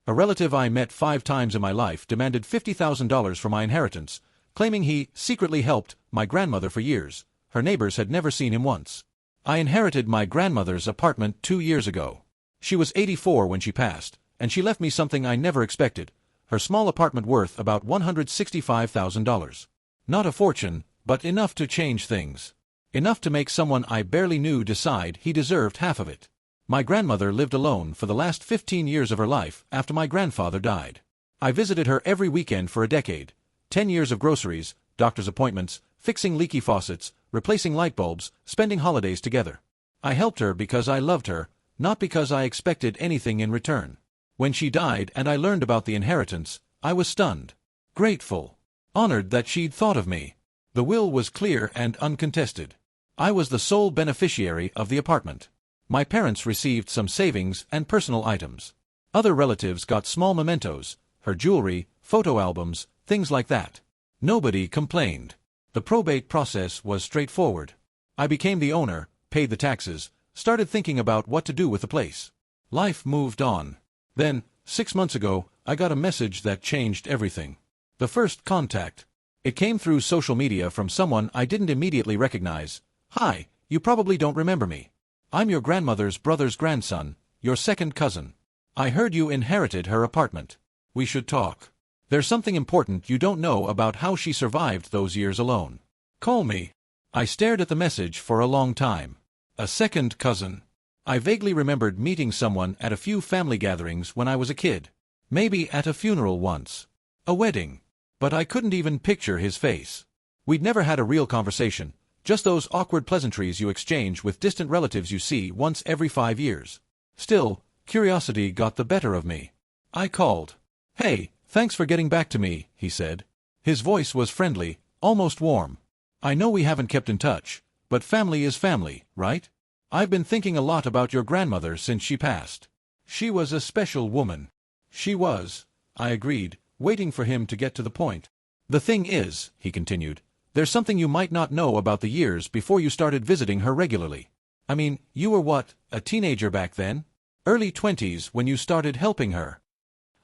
A relative I met 5 times in my life demanded $50,000 for my inheritance, claiming he secretly helped my grandmother for years. Her neighbors had never seen him once. I inherited my grandmother's apartment 2 years ago. She was 84 when she passed, and she left me something I never expected, her small apartment worth about $165,000. Not a fortune, but enough to change things. Enough to make someone I barely knew decide he deserved half of it. My grandmother lived alone for the last 15 years of her life after my grandfather died. I visited her every weekend for a decade. 10 years of groceries, doctor's appointments, fixing leaky faucets, replacing light bulbs, spending holidays together. I helped her because I loved her, not because I expected anything in return. When she died and I learned about the inheritance, I was stunned. Grateful. Honored that she'd thought of me. The will was clear and uncontested. I was the sole beneficiary of the apartment. My parents received some savings and personal items. Other relatives got small mementos, her jewelry, photo albums, things like that. Nobody complained. The probate process was straightforward. I became the owner, paid the taxes, started thinking about what to do with the place. Life moved on. Then, 6 months ago, I got a message that changed everything. The first contact. It came through social media from someone I didn't immediately recognize. "Hi, you probably don't remember me. I'm your grandmother's brother's grandson, your second cousin. I heard you inherited her apartment. We should talk. There's something important you don't know about how she survived those years alone. Call me." I stared at the message for a long time. A second cousin. I vaguely remembered meeting someone at a few family gatherings when I was a kid. Maybe at a funeral once. A wedding. But I couldn't even picture his face. We'd never had a real conversation, just those awkward pleasantries you exchange with distant relatives you see once every 5 years. Still, curiosity got the better of me. I called. "Hey, thanks for getting back to me," he said. His voice was friendly, almost warm. "I know we haven't kept in touch, but family is family, right? I've been thinking a lot about your grandmother since she passed. She was a special woman." "She was," I agreed, waiting for him to get to the point. "The thing is," he continued, "there's something you might not know about the years before you started visiting her regularly. I mean, you were what, a teenager back then? Early 20s when you started helping her."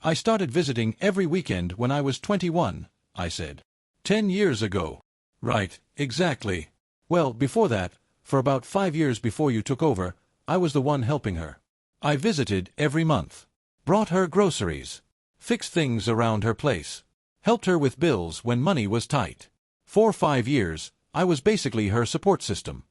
"I started visiting every weekend when I was 21, I said. 10 years ago. "Right, exactly. Well, before that, for about 5 years before you took over, I was the one helping her. I visited every month. Brought her groceries. Fixed things around her place. Helped her with bills when money was tight. For 5 years, I was basically her support system."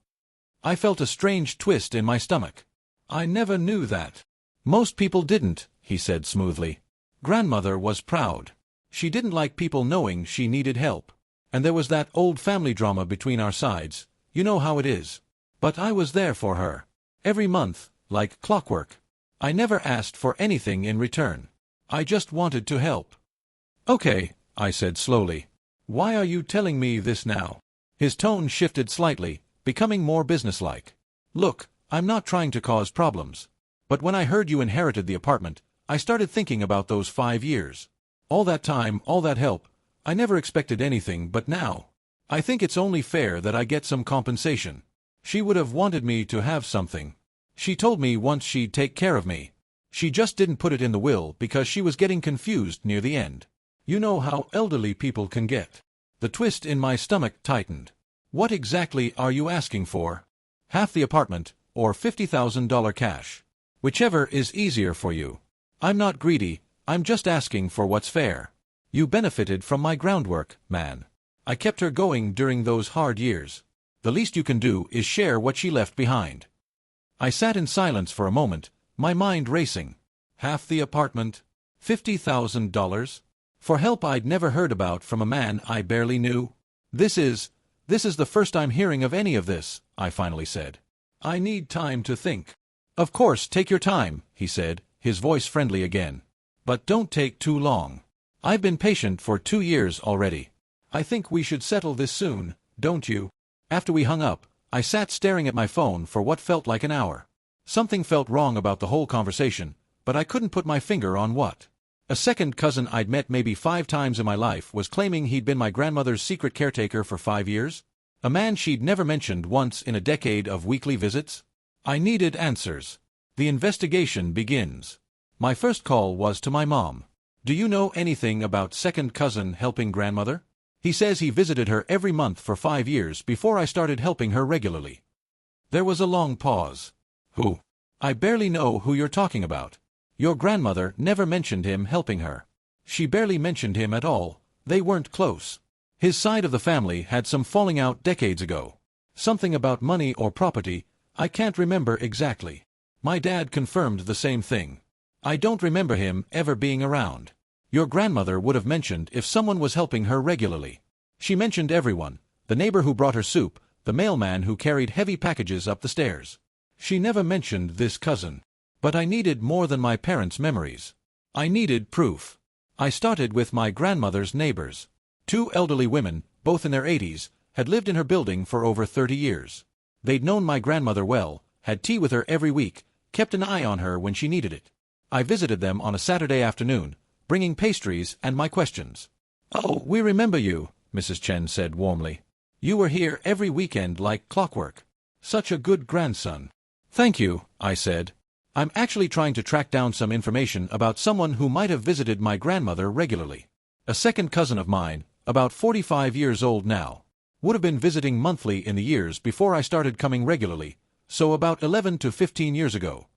I felt a strange twist in my stomach. "I never knew that." "Most people didn't," he said smoothly. "Grandmother was proud. She didn't like people knowing she needed help. And there was that old family drama between our sides. You know how it is. But I was there for her. Every month, like clockwork. I never asked for anything in return. I just wanted to help." "Okay," I said slowly. "Why are you telling me this now?" His tone shifted slightly, becoming more businesslike. "Look, I'm not trying to cause problems. But when I heard you inherited the apartment, I started thinking about those 5 years. All that time, all that help. I never expected anything, but now. I think it's only fair that I get some compensation. She would have wanted me to have something. She told me once she'd take care of me. She just didn't put it in the will because she was getting confused near the end. You know how elderly people can get." The twist in my stomach tightened. "What exactly are you asking for? Half the apartment, or $50,000 cash? Whichever is easier for you. I'm not greedy, I'm just asking for what's fair. You benefited from my groundwork, man. I kept her going during those hard years. The least you can do is share what she left behind." I sat in silence for a moment, my mind racing. Half the apartment? $50,000? For help I'd never heard about from a man I barely knew? This is the first I'm hearing of any of this," I finally said. "I need time to think." "Of course, take your time," he said, his voice friendly again. "But don't take too long. I've been patient for 2 years already. I think we should settle this soon, don't you?" After we hung up, I sat staring at my phone for what felt like an hour. Something felt wrong about the whole conversation, but I couldn't put my finger on what. A second cousin I'd met maybe 5 times in my life was claiming he'd been my grandmother's secret caretaker for 5 years? A man she'd never mentioned once in a decade of weekly visits? I needed answers. The investigation begins. My first call was to my mom. Do you know anything about second cousin helping grandmother? He says he visited her every month for 5 years before I started helping her regularly. There was a long pause. Who? I barely know who you're talking about. Your grandmother never mentioned him helping her. She barely mentioned him at all. They weren't close. His side of the family had some falling out decades ago. Something about money or property, I can't remember exactly. My dad confirmed the same thing. I don't remember him ever being around. Your grandmother would have mentioned if someone was helping her regularly. She mentioned everyone, the neighbor who brought her soup, the mailman who carried heavy packages up the stairs. She never mentioned this cousin. But I needed more than my parents' memories. I needed proof. I started with my grandmother's neighbors. 2 elderly women, both in their 80s, had lived in her building for over 30 years. They'd known my grandmother well, had tea with her every week, kept an eye on her when she needed it. I visited them on a Saturday afternoon, bringing pastries and my questions. "Oh, we remember you," Mrs. Chen said warmly. "You were here every weekend like clockwork. Such a good grandson." "Thank you," I said. "I'm actually trying to track down some information about someone who might have visited my grandmother regularly. A second cousin of mine, about 45 years old now, would have been visiting monthly in the years before I started coming regularly, so about 11 to 15 years ago."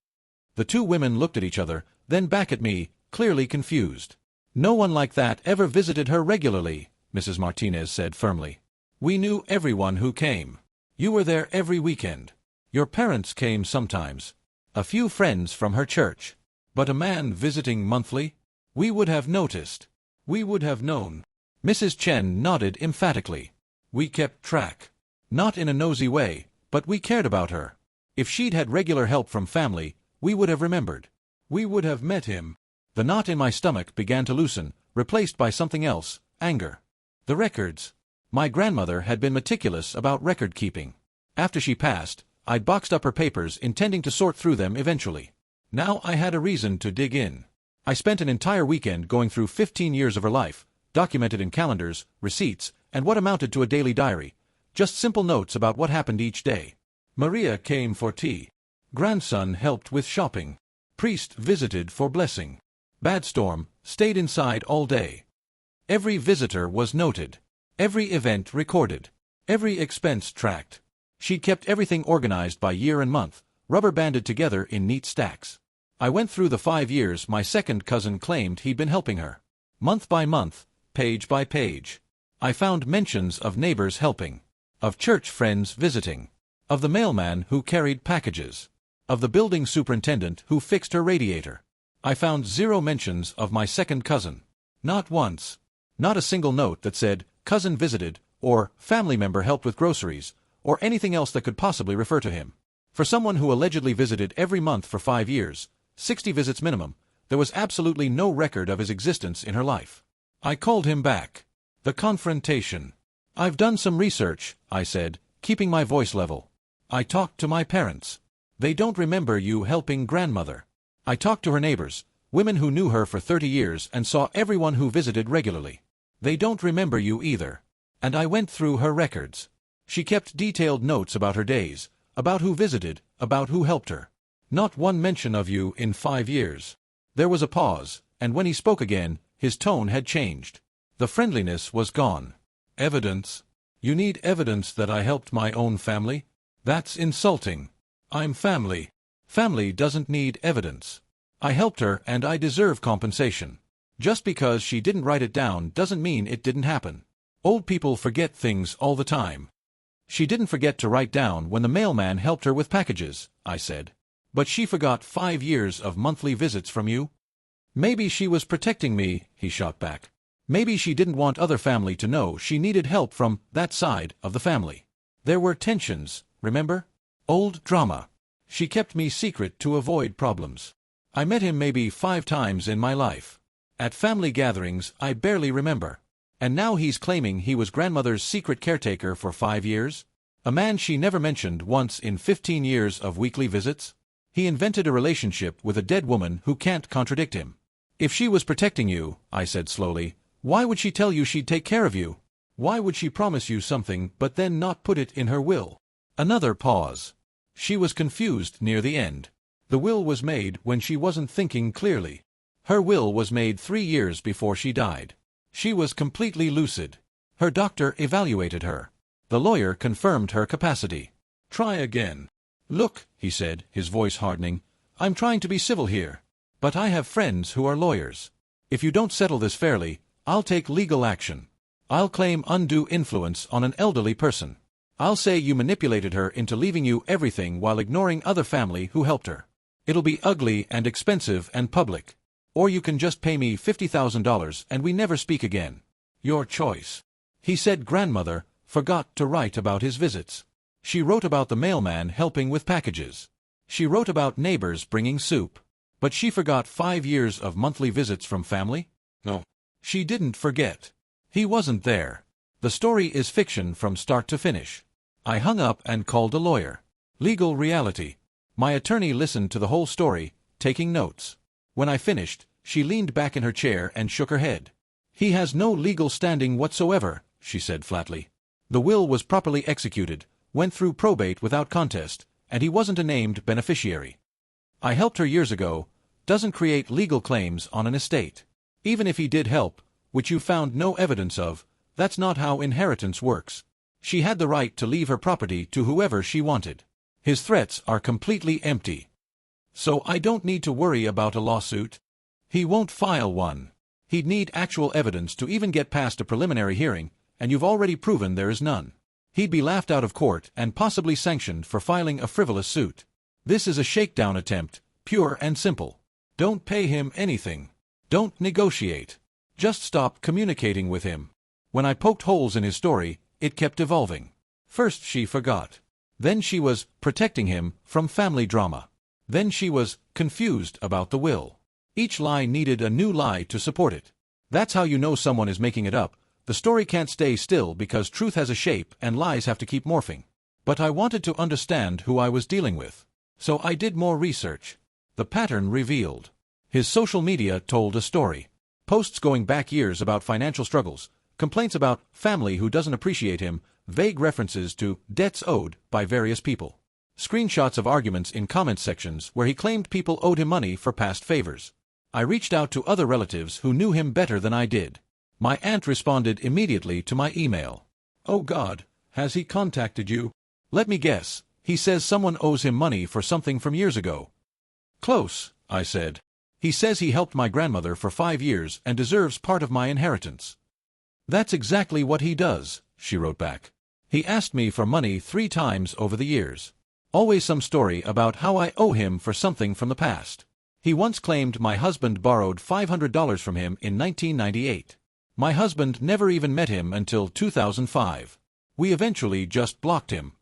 The 2 women looked at each other, then back at me, clearly confused. "No one like that ever visited her regularly," Mrs. Martinez said firmly. "We knew everyone who came. You were there every weekend. Your parents came sometimes. A few friends from her church. But a man visiting monthly? We would have noticed. We would have known." Mrs. Chen nodded emphatically. "We kept track. Not in a nosy way, but we cared about her. If she'd had regular help from family, we would have remembered. We would have met him." The knot in my stomach began to loosen, replaced by something else, anger. The records. My grandmother had been meticulous about record-keeping. After she passed, I'd boxed up her papers intending to sort through them eventually. Now I had a reason to dig in. I spent an entire weekend going through 15 years of her life, documented in calendars, receipts, and what amounted to a daily diary. Just simple notes about what happened each day. Maria came for tea. Grandson helped with shopping. Priest visited for blessing. Bad storm, stayed inside all day. Every visitor was noted. Every event recorded. Every expense tracked. She kept everything organized by year and month, rubber-banded together in neat stacks. I went through the 5 years my second cousin claimed he'd been helping her. Month by month, page by page. I found mentions of neighbors helping, of church friends visiting, of the mailman who carried packages, of the building superintendent who fixed her radiator. I found 0 mentions of my second cousin. Not once. Not a single note that said, "Cousin visited," or "Family member helped with groceries," or anything else that could possibly refer to him. For someone who allegedly visited every month for 5 years, 60 visits minimum, there was absolutely no record of his existence in her life. I called him back. The confrontation. "I've done some research," I said, keeping my voice level. "I talked to my parents. They don't remember you helping grandmother. I talked to her neighbors, women who knew her for 30 years and saw everyone who visited regularly. They don't remember you either. And I went through her records. She kept detailed notes about her days, about who visited, about who helped her. Not one mention of you in 5 years." There was a pause, and when he spoke again, his tone had changed. The friendliness was gone. "Evidence? You need evidence that I helped my own family? That's insulting. I'm family. Family doesn't need evidence. I helped her and I deserve compensation. Just because she didn't write it down doesn't mean it didn't happen. Old people forget things all the time." "She didn't forget to write down when the mailman helped her with packages," I said. "But she forgot 5 years of monthly visits from you?" "Maybe she was protecting me," he shot back. "Maybe she didn't want other family to know she needed help from that side of the family. There were tensions, remember? Old drama. She kept me secret to avoid problems. I met him maybe 5 times in my life. At family gatherings I barely remember. And now he's claiming he was grandmother's secret caretaker for 5 years? A man she never mentioned once in 15 years of weekly visits? He invented a relationship with a dead woman who can't contradict him. If she was protecting you," I said slowly, "why would she tell you she'd take care of you? Why would she promise you something but then not put it in her will?" Another pause. She was confused near the end. The will was made when she wasn't thinking clearly. Her will was made 3 years before she died. She was completely lucid. Her doctor evaluated her. The lawyer confirmed her capacity. "Try again." "Look," he said, his voice hardening, "I'm trying to be civil here. But I have friends who are lawyers. If you don't settle this fairly, I'll take legal action. I'll claim undue influence on an elderly person. I'll say you manipulated her into leaving you everything while ignoring other family who helped her. It'll be ugly and expensive and public. Or you can just pay me $50,000 and we never speak again. Your choice." He said grandmother forgot to write about his visits. She wrote about the mailman helping with packages. She wrote about neighbors bringing soup. But she forgot 5 years of monthly visits from family? No. She didn't forget. He wasn't there. The story is fiction from start to finish. I hung up and called a lawyer. Legal reality. My attorney listened to the whole story, taking notes. When I finished, she leaned back in her chair and shook her head. "He has no legal standing whatsoever," she said flatly. "The will was properly executed, went through probate without contest, and he wasn't a named beneficiary. I helped her years ago, doesn't create legal claims on an estate. Even if he did help, which you found no evidence of, that's not how inheritance works. She had the right to leave her property to whoever she wanted. His threats are completely empty. So I don't need to worry about a lawsuit. He won't file one. He'd need actual evidence to even get past a preliminary hearing, and you've already proven there is none. He'd be laughed out of court and possibly sanctioned for filing a frivolous suit. This is a shakedown attempt, pure and simple. Don't pay him anything. Don't negotiate. Just stop communicating with him." When I poked holes in his story, it kept evolving. First she forgot. Then she was protecting him from family drama. Then she was confused about the will. Each lie needed a new lie to support it. That's how you know someone is making it up. The story can't stay still because truth has a shape and lies have to keep morphing. But I wanted to understand who I was dealing with. So I did more research. The pattern revealed. His social media told a story. Posts going back years about financial struggles, complaints about family who doesn't appreciate him, vague references to debts owed by various people. Screenshots of arguments in comment sections where he claimed people owed him money for past favors. I reached out to other relatives who knew him better than I did. My aunt responded immediately to my email. "Oh God, has he contacted you?" "Let me guess. He says someone owes him money for something from years ago." "Close," I said. "He says he helped my grandmother for 5 years and deserves part of my inheritance." "That's exactly what he does," she wrote back. "He asked me for money 3 times over the years. Always some story about how I owe him for something from the past. He once claimed my husband borrowed $500 from him in 1998. My husband never even met him until 2005. We eventually just blocked him."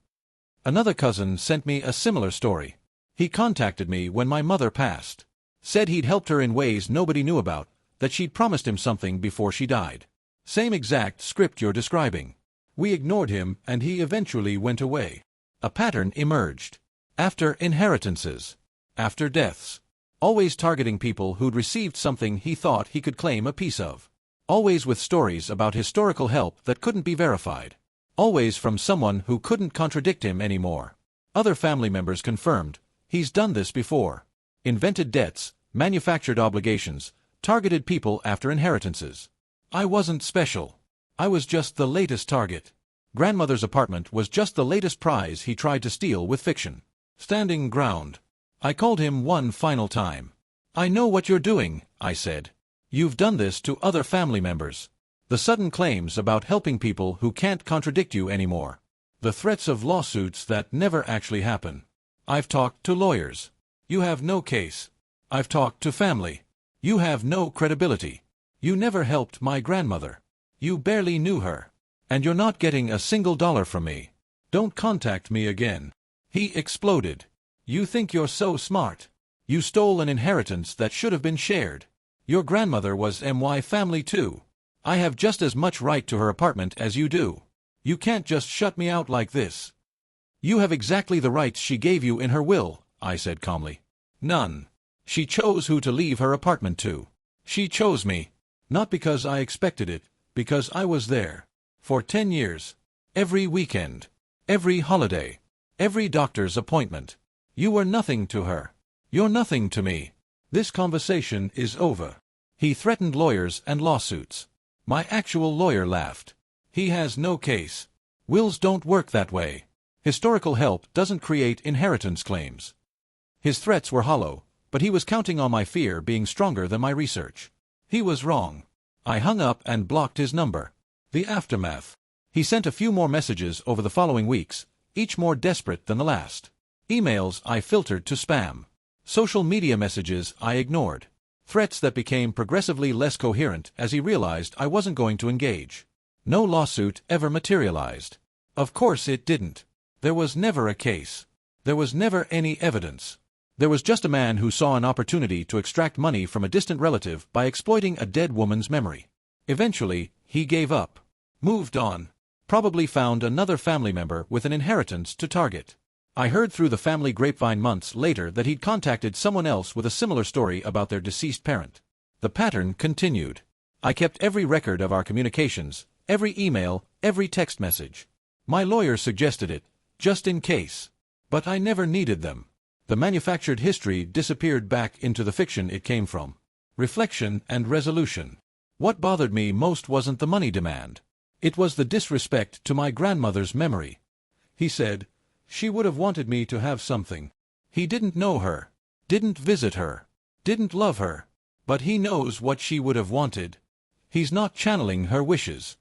Another cousin sent me a similar story. He contacted me when my mother passed. Said he'd helped her in ways nobody knew about, that she'd promised him something before she died. Same exact script you're describing. We ignored him and he eventually went away. A pattern emerged. After inheritances. After deaths. Always targeting people who'd received something he thought he could claim a piece of. Always with stories about historical help that couldn't be verified. Always from someone who couldn't contradict him anymore. Other family members confirmed, he's done this before. Invented debts, manufactured obligations, targeted people after inheritances. I wasn't special. I was just the latest target. Grandmother's apartment was just the latest prize he tried to steal with fiction. Standing ground. I called him one final time. "I know what you're doing," I said. "You've done this to other family members. The sudden claims about helping people who can't contradict you anymore. The threats of lawsuits that never actually happen. I've talked to lawyers. You have no case. I've talked to family. You have no credibility. You never helped my grandmother. You barely knew her. And you're not getting a single dollar from me. Don't contact me again." He exploded. "You think you're so smart. You stole an inheritance that should have been shared. Your grandmother was my family too. I have just as much right to her apartment as you do. You can't just shut me out like this." "You have exactly the rights she gave you in her will," I said calmly. "None. She chose who to leave her apartment to. She chose me. Not because I expected it, because I was there. For 10 years. Every weekend. Every holiday. Every doctor's appointment. You were nothing to her. You're nothing to me. This conversation is over. He threatened lawyers and lawsuits. My actual lawyer laughed. He has no case. Wills don't work that way. Historical help doesn't create inheritance claims. His threats were hollow, but he was counting on my fear being stronger than my research. He was wrong. I hung up and blocked his number. The aftermath. He sent a few more messages over the following weeks, each more desperate than the last. Emails I filtered to spam. Social media messages I ignored. Threats that became progressively less coherent as he realized I wasn't going to engage. No lawsuit ever materialized. Of course it didn't. There was never a case. There was never any evidence. There was just a man who saw an opportunity to extract money from a distant relative by exploiting a dead woman's memory. Eventually, he gave up. Moved on. Probably found another family member with an inheritance to target. I heard through the family grapevine months later that he'd contacted someone else with a similar story about their deceased parent. The pattern continued. I kept every record of our communications, every email, every text message. My lawyer suggested it, just in case. But I never needed them. The manufactured history disappeared back into the fiction it came from. Reflection and resolution. What bothered me most wasn't the money demand. It was the disrespect to my grandmother's memory. He said, she would have wanted me to have something. He didn't know her, didn't visit her, didn't love her, but he knows what she would have wanted. He's not channeling her wishes.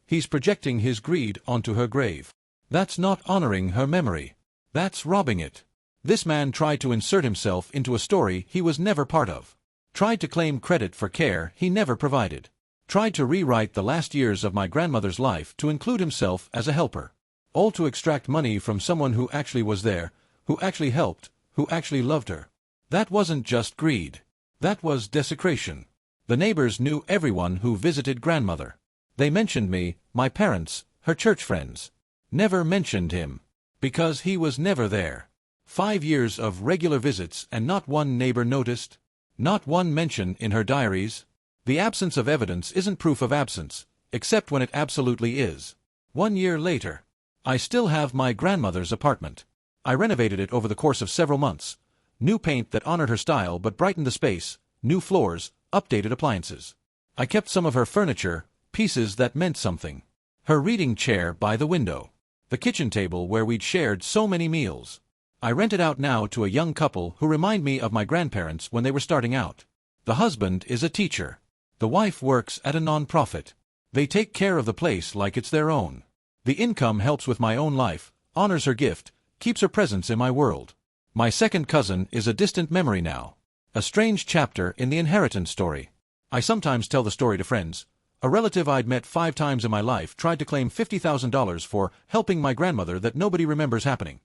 He's projecting his greed onto her grave. That's not honoring her memory. That's robbing it. This man tried to insert himself into a story he was never part of. Tried to claim credit for care he never provided. Tried to rewrite the last years of my grandmother's life to include himself as a helper. All to extract money from someone who actually was there, who actually helped, who actually loved her. That wasn't just greed. That was desecration. The neighbors knew everyone who visited grandmother. They mentioned me, my parents, her church friends. Never mentioned him. Because he was never there. 5 years of regular visits and not one neighbor noticed. Not one mention in her diaries. The absence of evidence isn't proof of absence, except when it absolutely is. 1 year later. I still have my grandmother's apartment. I renovated it over the course of several months. New paint that honored her style but brightened the space, new floors, updated appliances. I kept some of her furniture, pieces that meant something. Her reading chair by the window. The kitchen table where we'd shared so many meals. I rent it out now to a young couple who remind me of my grandparents when they were starting out. The husband is a teacher. The wife works at a non-profit. They take care of the place like it's their own. The income helps with my own life, honors her gift, keeps her presence in my world. My second cousin is a distant memory now. A strange chapter in the inheritance story. I sometimes tell the story to friends. A relative I'd met 5 times in my life tried to claim $50,000 for helping my grandmother that nobody remembers happening.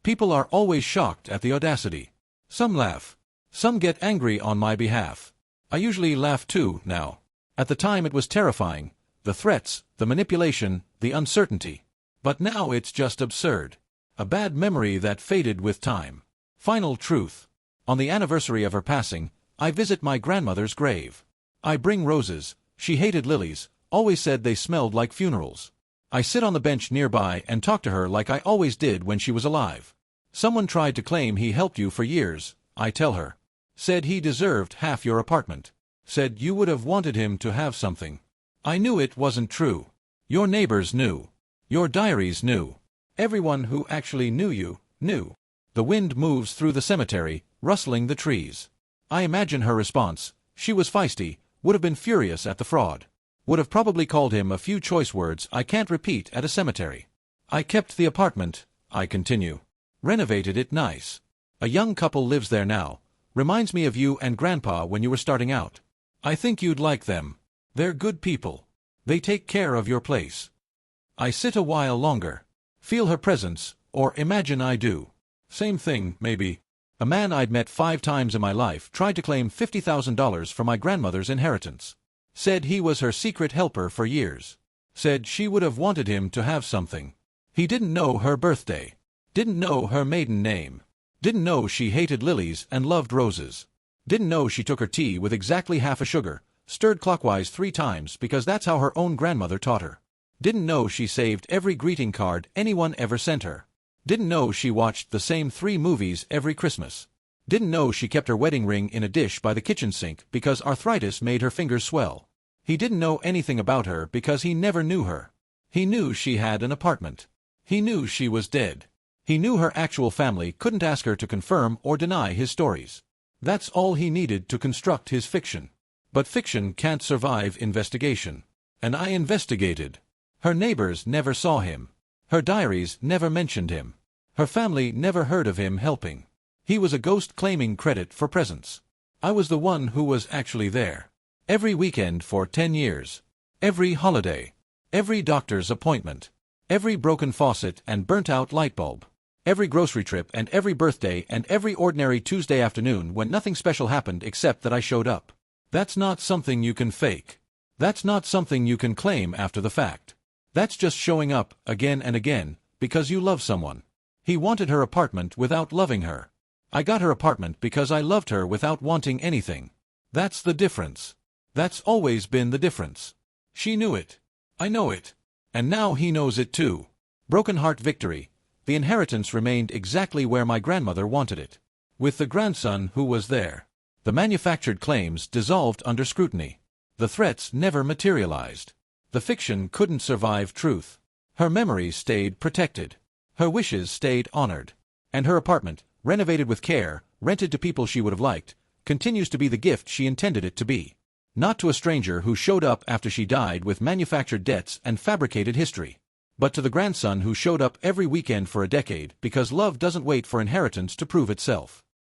People are always shocked at the audacity. Some laugh. Some get angry on my behalf. I usually laugh too, now. At the time it was terrifying. The threats, the manipulation, the uncertainty. But now it's just absurd. A bad memory that faded with time. Final truth. On the anniversary of her passing, I visit my grandmother's grave. I bring roses. She hated lilies, always said they smelled like funerals. I sit on the bench nearby and talk to her like I always did when she was alive. Someone tried to claim he helped you for years, I tell her. Said he deserved half your apartment. Said you would have wanted him to have something. I knew it wasn't true. Your neighbors knew. Your diaries knew. Everyone who actually knew you, knew. The wind moves through the cemetery, rustling the trees. I imagine her response. She was feisty, would have been furious at the fraud. Would have probably called him a few choice words I can't repeat at a cemetery. I kept the apartment, I continue. Renovated it nice. A young couple lives there now. Reminds me of you and Grandpa when you were starting out. I think you'd like them. They're good people. They take care of your place. I sit a while longer. Feel her presence, or imagine I do. Same thing, maybe. A man I'd met 5 times in my life tried to claim $50,000 for my grandmother's inheritance. Said he was her secret helper for years. Said she would have wanted him to have something. He didn't know her birthday. Didn't know her maiden name. Didn't know she hated lilies and loved roses. Didn't know she took her tea with exactly half a sugar, stirred clockwise 3 times because that's how her own grandmother taught her. Didn't know she saved every greeting card anyone ever sent her. Didn't know she watched the same 3 movies every Christmas. Didn't know she kept her wedding ring in a dish by the kitchen sink because arthritis made her fingers swell. He didn't know anything about her because he never knew her. He knew she had an apartment. He knew she was dead. He knew her actual family couldn't ask her to confirm or deny his stories. That's all he needed to construct his fiction. But fiction can't survive investigation. And I investigated. Her neighbors never saw him. Her diaries never mentioned him. Her family never heard of him helping. He was a ghost claiming credit for presence. I was the one who was actually there. Every weekend for 10 years. Every holiday. Every doctor's appointment. Every broken faucet and burnt-out light bulb. Every grocery trip and every birthday and every ordinary Tuesday afternoon when nothing special happened except that I showed up. That's not something you can fake. That's not something you can claim after the fact. That's just showing up, again and again, because you love someone. He wanted her apartment without loving her. I got her apartment because I loved her without wanting anything. That's the difference. That's always been the difference. She knew it. I know it. And now he knows it too. Broken heart victory. The inheritance remained exactly where my grandmother wanted it. With the grandson who was there. The manufactured claims dissolved under scrutiny. The threats never materialized. The fiction couldn't survive truth. Her memory stayed protected. Her wishes stayed honored. And her apartment, renovated with care, rented to people she would have liked, continues to be the gift she intended it to be. Not to a stranger who showed up after she died with manufactured debts and fabricated history. But to the grandson who showed up every weekend for a decade because love doesn't wait for inheritance to prove itself.